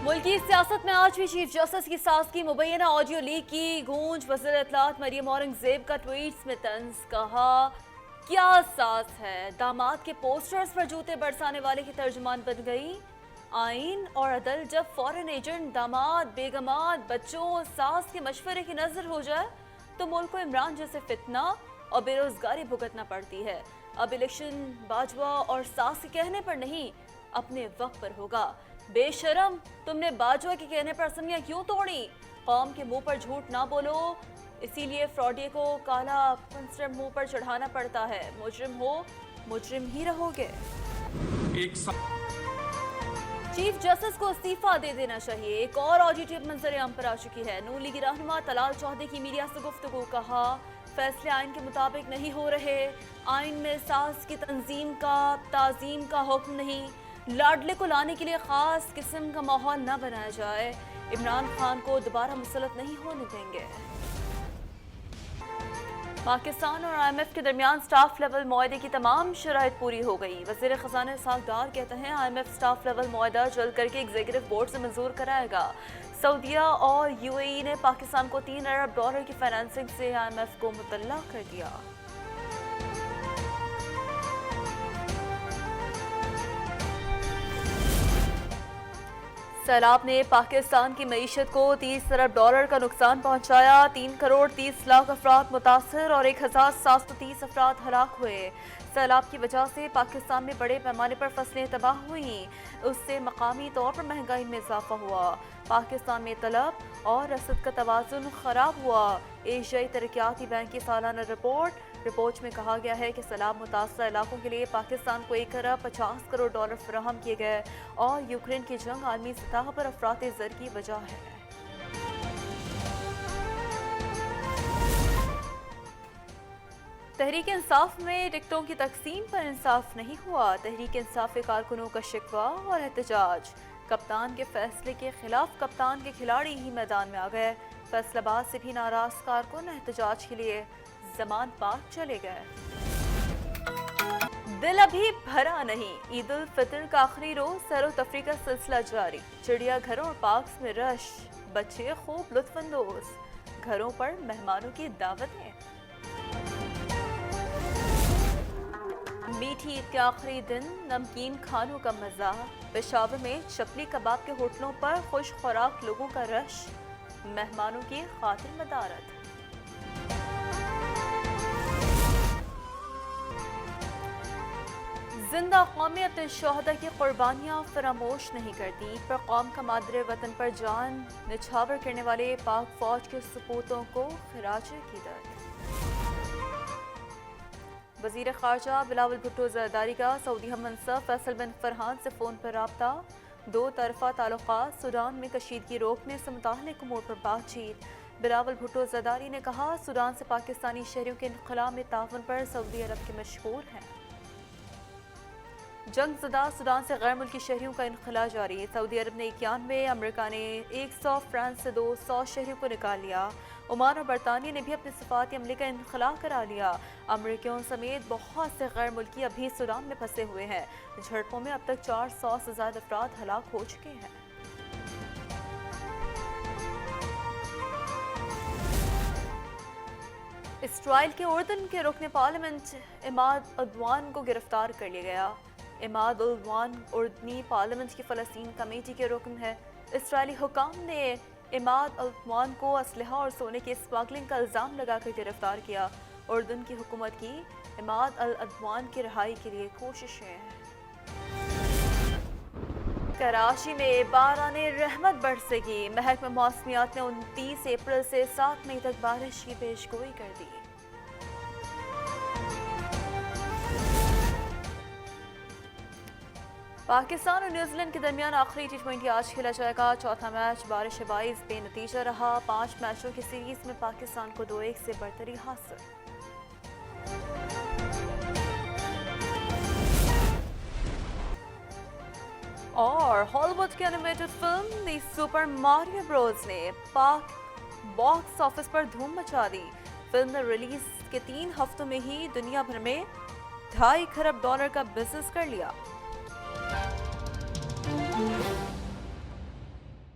मुल्की सियासत में आज भी चीफ जस्टिस की साज़गी मुबैना ऑडियो लीक की गूंज। वज़ीर इत्तलात मरियम औरंगजेब का ट्वीट्स में तंज। कहा क्या सास है, दामाद के पोस्टर्स पर जूते बरसाने वाले की तर्जुमान बन गई। आइन और अदल जब फॉरेन एजेंट दामाद, बेगमात, बच्चों, सास के मशवरे की नजर हो जाए तो मुल्क को इमरान जैसे फितना और बेरोजगारी भुगतना पड़ती है। अब इलेक्शन बाजवा और सास के कहने पर नहीं, अपने वक्त पर होगा। बेशरम, तुमने बाजवा के कहने पर असमियां क्यों तोड़ी। कौम के मुंह पर झूठ ना बोलो, इसीलिए फ्रॉडिये को काला पंसर मुंह पर चढ़ाना पड़ता है। मुजरिम हो, मुजरिम ही रहोगे। चीफ जस्टिस को इस्तीफा दे देना चाहिए। एक और ऑडियो मंजर आम पर आ चुकी है। नून लीगी रहनुमा तलाल चौधरी की मीडिया से गुफ्तगू। कहा फैसले आइन के मुताबिक नहीं हो रहे, आइन में सास की तंजीम का ताजीम का हुक्म नहीं, लाडले को लाने के लिए खास किस्म का माहौल न बनाया जाए। इमरान खान को दोबारा मुसल्लत नहीं होने देंगे। पाकिस्तान और IMF के दरमियान स्टाफ लेवल मुआहदे की तमाम शराइत पूरी हो गई। वज़ीर ख़जाना इसहाक डार कहते हैं IMF स्टाफ लेवल मुआहदा जल्द करके एग्जीक्यूटिव बोर्ड से मंजूर कराएगा। सऊदीया और UAE ने पाकिस्तान को $3 अरब की फाइनेंसिंग से IMF को मुतल्ला कर दिया। सैलाब ने पाकिस्तान की मईशत को $30 अरब का नुकसान पहुंचाया। 3 करोड़ 30 लाख अफराद मुतासर और 1730 अफराद हलाक हुए। सैलाब की वजह से पाकिस्तान में बड़े पैमाने पर फसलें तबाह हुई। उससे मकामी तौर पर महंगाई में इजाफा हुआ। पाकिस्तान में तलब और रसद का तवाज़ुन खराब हुआ। एशियाई तरक्याती बैंक की सालाना रिपोर्ट में कहा गया है कि सैलाब मुतासर इलाकों के लिए पाकिस्तान को $1 अरब 50 करोड़ फराहम किए गए और यूक्रेन की जंग आलमी सतह पर अफरात ज़र की वजह है। तहरीक इंसाफ में टिकटों की तकसीम पर इंसाफ नहीं हुआ। तहरीक इंसाफ के कारकुनों का शिकवा और एहतजाज। कप्तान के फैसले के खिलाफ कप्तान के खिलाड़ी ही मैदान में आ गए। फैसलाबाद से भी नाराज कारकुन एहतजाज के लिए जमान पार्क चले गए। दिल अभी भरा नहीं, ईद उल फितर का आखिरी रोज सैर व तफरीह का सिलसिला जारी। चिड़ियाघरों और पार्क्स में रश, बच्चे खूब लुत्फानंदोज, घरों पर मेहमानों की दावतें। मीठी ईद के आखिरी दिन नमकीन खानों का मजा। पेशावर में चपली कबाब के होटलों पर खुश खुराक लोगों का रश, मेहमानों की खातिर मदारत। जिंदा कौमें अपने शोहदा की कुर्बानियाँ फरामोश नहीं करती। पर कौम का मादरे वतन पर जान निछावर करने वाले पाक फौज के सपूतों को खिराज अकीदत। वज़ीर ख़ारजा बिलावल भुट्टो ज़रदारी का सऊदी हम मनसब फैसल बिन फरहान से फ़ोन पर राब्ता। दो तरफ़ा ताल्लुक़ात सूडान में कशीदगी रोकने से मुताल्लिक़ उमूर पर बातचीत। बिलावल भुट्टो ज़रदारी ने कहा सूडान से पाकिस्तानी शहरियों के इनख़ला में ताउन पर सऊदी अरब के मशहूर हैं। जंग ज़दा सूडान से गैर मुल्की शहरियों का इनख़ला जारी। सऊदी अरब ने 91, अमेरिका ने 100, फ्रांस से 200 शहरियों को निकाल लिया। ओमान और बरतानिया ने भी अपने सफारती अमले का इनख़ला करा लिया। अमरीकियों समेत बहुत से गैर मुल्की अभी सूडान में फंसे हुए हैं। झड़पों में अब तक 400 से ज़्यादा अफराद हलाक हो चुके हैं। इसराइल के उर्दन के रुकन पार्लियामेंट इमाद अदवान को गिरफ्तार कर लिया गया। इमाद अदवान उर्दनी पार्लियामेंट की फ़लस्तीन कमेटी के रुकन है। इसराइली हुकाम ने इमाद अदवान को असलहा और सोने की स्मगलिंग का इल्ज़ाम लगाकर गिरफ्तार किया। उर्दन की हुकूमत की इमाद अदवान की रिहाई के लिए कोशिशें हैं। कराची में बाराने रहमत बरसेगी। महकमा मौसमियात ने 29 अप्रैल से 7 मई तक बारिश की पेशगोई कर दी। पाकिस्तान और न्यूजीलैंड के दरमियान आखिरी T20 आज खेला जाएगा। चौथा मैच बारिश बाइस बेनतीजा रहा। 5 मैचों की सीरीज में पाकिस्तान को 2-1 से बढ़तरी हासिल। और हॉलीवुड की animated film the super Mario Bros ने पाक बॉक्स ऑफिस पर धूम मचा दी। फिल्म ने रिलीज के 3 हफ्तों में ही दुनिया भर में $2.5 खरब का बिजनेस कर लिया।